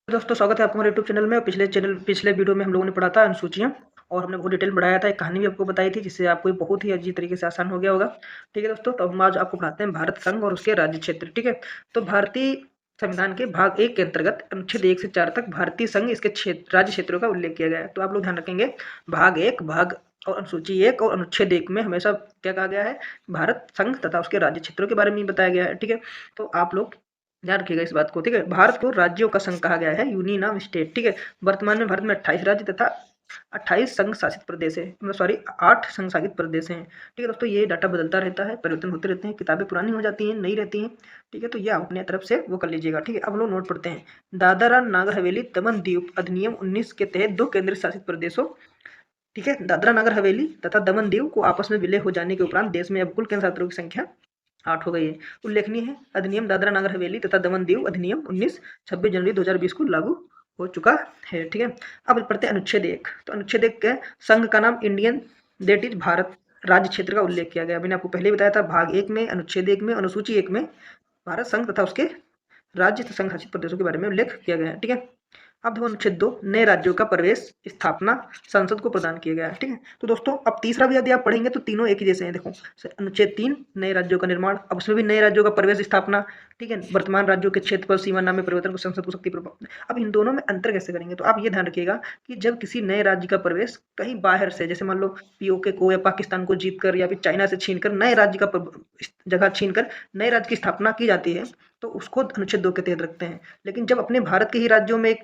दोस्तों स्वागत है आपका हमारे यूट्यूब चैनल में। पिछले वीडियो में हम लोगों ने पढ़ा था अनुसूचियाँ और हमने बहुत डिटेल में पढ़ाया था, एक कहानी भी आपको बताई थी जिससे आपको ये बहुत ही अजीब तरीके से आसान हो गया होगा। ठीक है दोस्तों, तो हम आज आपको पढ़ाते हैं भारत संघ और उसके राज्य क्षेत्र। ठीक है, तो भारतीय संविधान के भाग 1 के अंतर्गत अनुच्छेद 1 से 4 तक भारतीय संघ इसके राज्य क्षेत्रों का उल्लेख किया गया है। तो आप लोग ध्यान रखेंगे, भाग 1 भाग और अनुसूची 1 और अनुच्छेद 1 में हमेशा क्या कहा गया है, भारत संघ तथा उसके राज्य क्षेत्रों के बारे में बताया गया है। ठीक है, तो आप लोग ध्यान रखिएगा इस बात को। ठीक है, भारत को राज्यों का संघ कहा गया है, यूनियन ऑफ स्टेट। ठीक है, वर्तमान में भारत में 28 राज्य तथा 28 संघ शासित प्रदेश है, मतलब सॉरी 8 संघ शासित प्रदेश हैं। ठीक है दोस्तों, ये डाटा बदलता रहता है, परिवर्तन होते रहते हैं, किताबें पुरानी हो जाती हैं, नई रहती हैं। ठीक है, तो ये आप अपने तरफ से वो कर लीजिएगा। ठीक है, अब हम लोग नोट पढ़ते हैं। दादरा नागर हवेली दमन दीव अधिनियम 19 के तहत 2 केंद्र शासित प्रदेशों, ठीक है, दादरा नागर हवेली तथा दमन दीव को आपस में विलय हो जाने के उपरांत देश में अब कुल केंद्र शासित की संख्या 8 हो गई है। उल्लेखनीय है, अधिनियम दादरा नागर हवेली तथा दमन दीव अधिनियम 19 26 जनवरी 2020 को लागू हो चुका है। ठीक है, अब पढ़ते हैं अनुच्छेद 1। तो अनुच्छेद 1 के संघ का नाम इंडियन, दैट इज भारत राज्य क्षेत्र का उल्लेख किया गया। मैंने आपको पहले बताया था, भाग 1 में, अनुच्छेद 1 में, अनुसूची 1 में भारत संघ तथा उसके राज्य संघ शासित प्रदेशों के बारे में उल्लेख किया गया है। ठीक है, अब देखो अनुच्छेद 2, नए राज्यों का प्रवेश स्थापना संसद को प्रदान किया गया है। ठीक है, तो दोस्तों अब तीसरा भी यदि आप पढ़ेंगे तो तीनों एक ही जैसे हैं। देखो अनुच्छेद 3, नए राज्यों का निर्माण, अब उसमें भी नए राज्यों का प्रवेश स्थापना। ठीक है, वर्तमान राज्यों के क्षेत्रफल सीमा नाम में परिवर्तन को संसद को शक्ति प्रदान। अब इन दोनों में अंतर कैसे करेंगे, तो आप ये ध्यान रखिएगा कि जब किसी नए राज्य का प्रवेश कहीं बाहर से, जैसे मान लो पीओके को या पाकिस्तान को जीतकर या फिर चाइना से छीनकर नए राज्य का जगह छीनकर नए राज्य की स्थापना की जाती है, तो उसको अनुच्छेद 2 के तहत रखते हैं। लेकिन जब अपने भारत के ही राज्यों में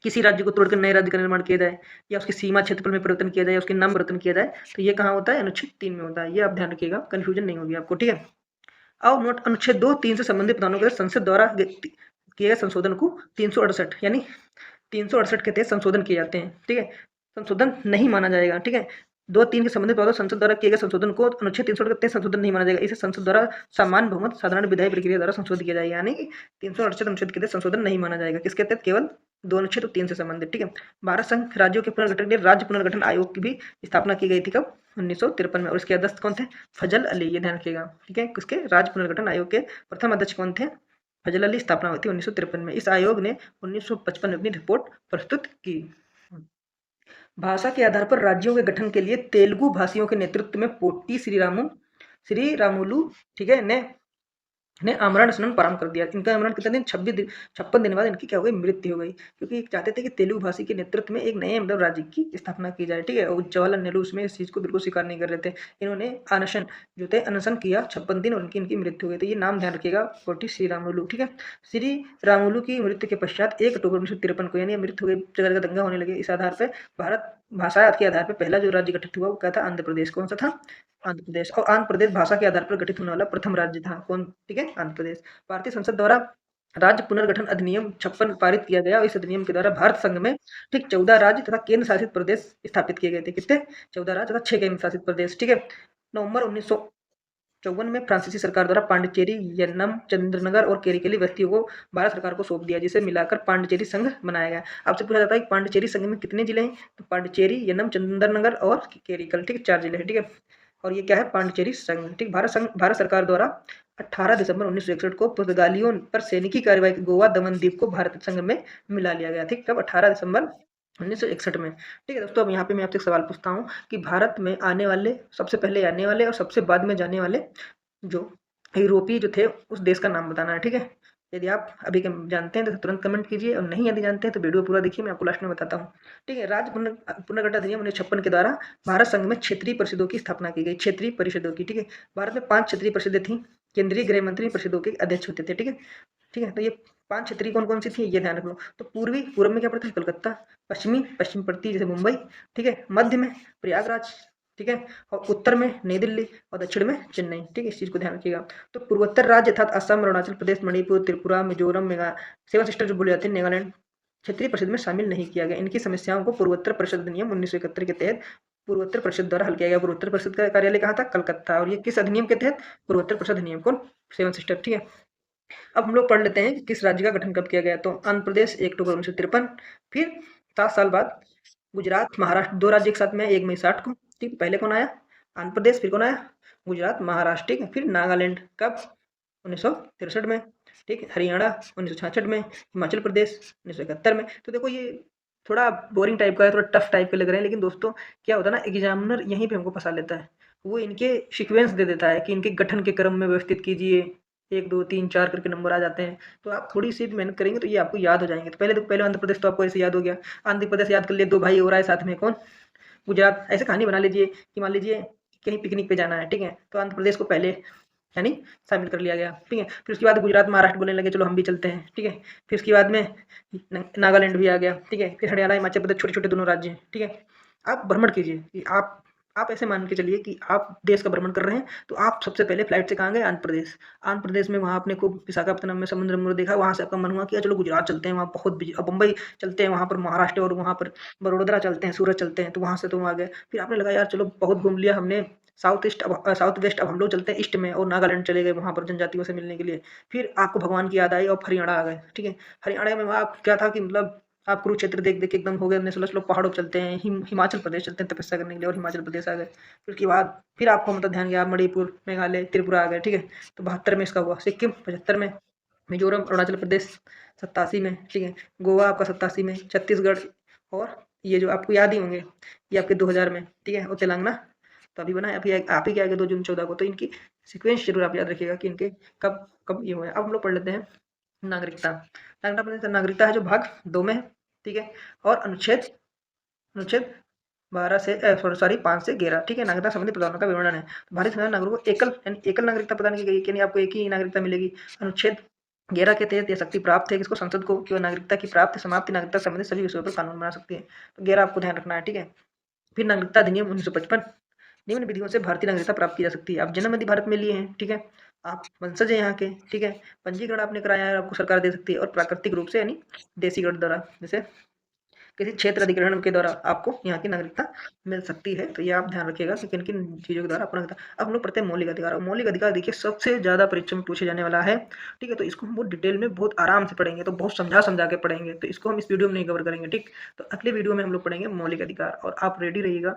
किसी राज्य को तोड़कर नए राज्य का निर्माण किया जाए या उसकी सीमा क्षेत्रफल में परिवर्तन किया जाए या उसके नाम परिवर्तन किया जाए, तो ये कहाँ होता है, अनुच्छेद 3 में होता है। ये आप ध्यान रखिएगा, कंफ्यूजन नहीं होगी आपको। ठीक है, अब नोट अनुच्छेद 2 3 से संबंधित प्रावधानों के संसद द्वारा किए गए संशोधन को 368 यानी 368 के तहत संशोधन किए जाते हैं। ठीक है, संशोधन नहीं माना जाएगा। ठीक है, 2-3 के संबंधित प्रावधान संसद द्वारा किए गए संशोधन को अनुच्छेद 368 के तहत संशोधन नहीं माना जाएगा। इसे संसद द्वारा सामान्य बहुमत साधारण विधायी प्रक्रिया द्वारा संशोधित किया जाएगा। यानी कि 368 अनुच्छेद के तहत संशोधन नहीं माना जाएगा। किसके तहत, केवल 2 अनुच्छेद और 3 से संबंधित। ठीक है, भारत संघ राज्यों के पुनर्गठन के लिए राज्य पुनर्गठन आयोग की भी स्थापना की गई थी। कब, 1953 में। और इसके अध्यक्ष कौन थे, फजल अली। ये ध्यान रखिएगा। ठीक है, किसके, राज्य पुनर्गठन आयोग के प्रथम अध्यक्ष कौन थे, फजल अली। स्थापना हुई थी 1953 में। इस आयोग ने 1955 में अपनी रिपोर्ट प्रस्तुत की। भाषा के आधार पर राज्यों के गठन के लिए तेलुगु भाषियों के नेतृत्व में पोट्टी श्री रामुलु, ठीक है, ने आमरण स्नान प्रारंभ कर दिया। इनका आमरण कितने दिन, 56 दिन बाद इनकी क्या हो गई, मृत्यु हो गई। क्योंकि चाहते थे कि तेलुगु भाषी के नेतृत्व में एक नए मतलब राज्य की स्थापना की जाए। ठीक है, और जवाहरलाल नेहरू उसमें इस चीज़ को बिल्कुल स्वीकार नहीं कर रहे थे। इन्होंने अनशन जो थे, अनशन किया 56 दिन और इनकी मृत्यु हो गई। तो ये नाम ध्यान रखिएगा, पोटी श्री रामुलु। ठीक है, श्री रामुलु की मृत्यु के पश्चात 1 अक्टूबर 1953 को, यानी मृत्यु हो गई, जगह जगह दंगा होने लगे। इस आधार पर भारत भाषा के आधार पर पहला जो राज्य गठित हुआ वो क्या था, आंध्र प्रदेश। कौन सा था, आंध्र प्रदेश। और आंध्र प्रदेश भाषा के आधार पर गठित होने वाला प्रथम राज्य था। कौन, ठीक है, आंध्र प्रदेश। भारतीय संसद द्वारा राज्य पुनर्गठन अधिनियम 56 पारित किया गया और इस अधिनियम के द्वारा भारत संघ में ठीक 14 राज्य तथा केंद्र शासित प्रदेश स्थापित किए गए थे। कितने, 14 राज्य तथा 6 केंद्र शासित प्रदेश। ठीक है, नवंबर 1954 में फ्रांसीसी सरकार द्वारा पांडिचेरी, यन्नम, चंद्रनगर और केरिकली बस्तियों को भारत सरकार को सौंप दिया, जिसे मिलाकर पांडिचेरी संघ बनाया गया। आपसे पूछा जाता है कि पांडिचेरी संघ में कितने जिले हैं, तो पांडिचेरी, यन्नम, चंद्रनगर और केरिकल, ठीक है, 4 जिले हैं। ठीक है, और ये क्या है, पांडिचेरी संघ। ठीक, भारत सरकार द्वारा 18 दिसंबर 1961 को पुर्तगालियों पर सैनिकी कार्रवाई गोवा दमन द्वीप को भारत संघ में मिला लिया गया। ठीक, कब, 18 दिसंबर 1961 में। ठीक है दोस्तों, अब यहाँ पे मैं आपसे एक सवाल पूछता हूँ कि भारत में आने वाले, सबसे पहले आने वाले और सबसे बाद में जाने वाले जो यूरोपीय जो थे उस देश का नाम बताना है। ठीक है, यदि आप अभी जानते हैं तो तुरंत कमेंट कीजिए, और नहीं यदि जानते हैं तो वीडियो पूरा देखिए, मैं आपको लास्ट में बताता हूँ। ठीक है, राज्य पुनर्गठन अधिनियम 1956 के द्वारा भारत संघ में क्षेत्रीय परिषदों की स्थापना की गई। क्षेत्रीय परिषदों की, ठीक है, भारत में 5 क्षेत्रीय परिषदें थी। केंद्रीय गृह मंत्री परिषदों के अध्यक्ष होते थे। ठीक है, ठीक है, तो ये 5 क्षेत्रीय कौन कौन सी थी, ये ध्यान रख लो। तो पूर्व में क्या पड़ता है, कलकत्ता। पश्चिम पड़ती है जैसे मुंबई। ठीक है, मध्य में प्रयागराज। ठीक है, और उत्तर में नई दिल्ली और दक्षिण में चेन्नई। ठीक है, इस चीज़ को ध्यान रखिएगा। तो पूर्वोत्तर राज्य अर्थात असम, अरुणाचल प्रदेश, मणिपुर, त्रिपुरा, मिजोरम, मेघालय, 7 सिस्टर जो बोले जाते हैं, नागालैंड, क्षेत्रीय परिषद में शामिल नहीं किया गया। इनकी समस्याओं को पूर्वोत्तर परिषद अधिनियम 1971 के तहत पूर्वोत्तर परिषद द्वारा हल किया गया। पूर्वोत्तर परिषद का कार्यालय कहाँ था, कलकत्ता। और ये किस अधिनियम के तहत, पूर्वोत्तर परिषद अधिनियम, कौन, 7 सिस्टर। ठीक है, अब हम लोग पढ़ लेते हैं कि किस राज्य का गठन कब किया गया। तो आंध्र प्रदेश 1 अक्टूबर 1953, फिर 7 साल बाद गुजरात, महाराष्ट्र, 2 राज्य एक साथ में 1 मई 60 को। ठीक, पहले कौन आया, आंध्र प्रदेश, फिर कौन आया, गुजरात, महाराष्ट्र। ठीक है, फिर नागालैंड, कब, 1963 में। ठीक है। हरियाणा 1966 में, हिमाचल प्रदेश 1971 में। तो देखो ये थोड़ा बोरिंग टाइप का है, थोड़ा टफ टाइप के लग रहे हैं, लेकिन दोस्तों क्या होता है ना, एग्जामिनर यहीं पे हमको फंसा लेता है। वो इनके सीक्वेंस दे देता है कि इनके गठन के क्रम में व्यवस्थित कीजिए, 1 2 3 4 करके नंबर आ जाते हैं। तो आप थोड़ी सी मेहनत करेंगे तो ये आपको याद हो जाएंगे। तो पहले आंध्र प्रदेश तो आपको ऐसे याद हो गया। आंध्र प्रदेश याद कर लिए, 2 भाई और आए साथ में, कौन? गुजरात। ऐसे कहानी बना लीजिए कि मान लीजिए कहीं पिकनिक पे जाना है, ठीक है, तो आंध्र प्रदेश को पहले यानी शामिल कर लिया गया, ठीक है। फिर उसके बाद गुजरात महाराष्ट्र बोलने लगे, चलो हम भी चलते हैं, ठीक है। फिर उसके बाद में नागालैंड भी आ गया, ठीक है। फिर हरियाणा हिमाचल प्रदेश, छोटे छोटे दोनों राज्य हैं, ठीक है। आप भ्रमण कीजिए कि आप ऐसे मान के चलिए कि आप देश का भ्रमण कर रहे हैं, तो आप सबसे पहले फ्लाइट से कहाँ गए? आंध्र प्रदेश। आंध्र प्रदेश में वहाँ आपने खूब विशाखापत्तनम में समुद्र वमुद्र देखा, वहाँ से आपका मन हुआ कि चलो गुजरात चलते हैं, वहाँ बहुत अब मुंबई चलते हैं, वहाँ पर महाराष्ट्र और वहाँ पर बड़ोदरा चलते हैं, सूरत चलते हैं, तो वहाँ से तुम आ गए। फिर आपने लगा यार चलो बहुत घूम लिया हमने साउथ वेस्ट, अब हम लोग चलते हैं ईस्ट में, और नागालैंड चले गए वहाँ पर जनजातियों से मिलने के लिए। फिर आपको भगवान की याद आई और हरियाणा आ गए, ठीक है। हरियाणा में वहाँ क्या था कि मतलब आप कुरुक्षेत्र देख देख के एकदम हो गए, हमने सोचा चलो पहाड़ों पर चलते हैं, हिमाचल प्रदेश चलते हैं तपस्या करने के लिए, और हिमाचल प्रदेश आ गए। फिर उसके बाद फिर आपको मतलब ध्यान गया मणिपुर, मेघालय, त्रिपुरा आ गए, ठीक है। तो 72 में इसका हुआ। सिक्किम 75 में, मिजोरम अरुणाचल प्रदेश 87 में, ठीक है। गोवा आपका 87 में, छत्तीसगढ़, और ये जो आपको याद ही होंगे ये आपके 2000 में, ठीक है। और तेलंगाना तो अभी बना है, अभी आप ही के आएगा 2 जून 14 को। तो इनकी सीक्वेंस जरूर आप याद रखिएगा कि इनके कब कब ये हुए हैं। अब हम लोग पढ़ लेते हैं नागरिकता। नागरिकता है जो भाग 2 में है, ठीक है। और अनुच्छेद अनुच्छेद 12 से सॉरी 5 से 11, ठीक है। नागरिकता संबंधी प्रावधानों का विवरण है। भारतीय संविधान नागरिकों को एकल यानी एकल नागरिकता प्रदान की गई, यानी आपको एक ही नागरिकता मिलेगी। अनुच्छेद 11 के तहत यह शक्ति प्राप्त है किसको? संसद को, कि वह नागरिकता की प्राप्ति, समाप्ति, नागरिकता संबंधी सभी विषयों पर कानून बना सकती है। तो 11 आपको ध्यान रखना है, ठीक है। फिर नागरिकता अधिनियम 1955, निम्न विधियों से भारतीय नागरिकता प्राप्त की जा सकती है। आप जन्म यदि भारत में लिए हैं, ठीक है, आप वंशज हैं यहाँ के, ठीक है, पंजीकरण आपने कराया है, आपको सरकार दे सकती है, और प्राकृतिक रूप से यानी देसीगढ़ द्वारा, जैसे किसी क्षेत्र अधिग्रहण के द्वारा आपको यहाँ की नागरिकता मिल सकती है। तो ये आप ध्यान रखिएगा कि किन किन चीज़ों के द्वारा आपको नागरिकता। अब हम लोग पढ़ते हैं मौलिक अधिकार। और मौलिक अधिकार देखिए सबसे ज़्यादा परीक्षा में पूछे जाने वाला है, ठीक है। तो इसको हम बहुत डिटेल में बहुत आराम से पढ़ेंगे, तो बहुत समझा समझा के पढ़ेंगे, तो इसको हम इस वीडियो में नहीं कवर करेंगे, ठीक। तो अगले वीडियो में हम लोग पढ़ेंगे मौलिक अधिकार, और आप रेडी रहिएगा।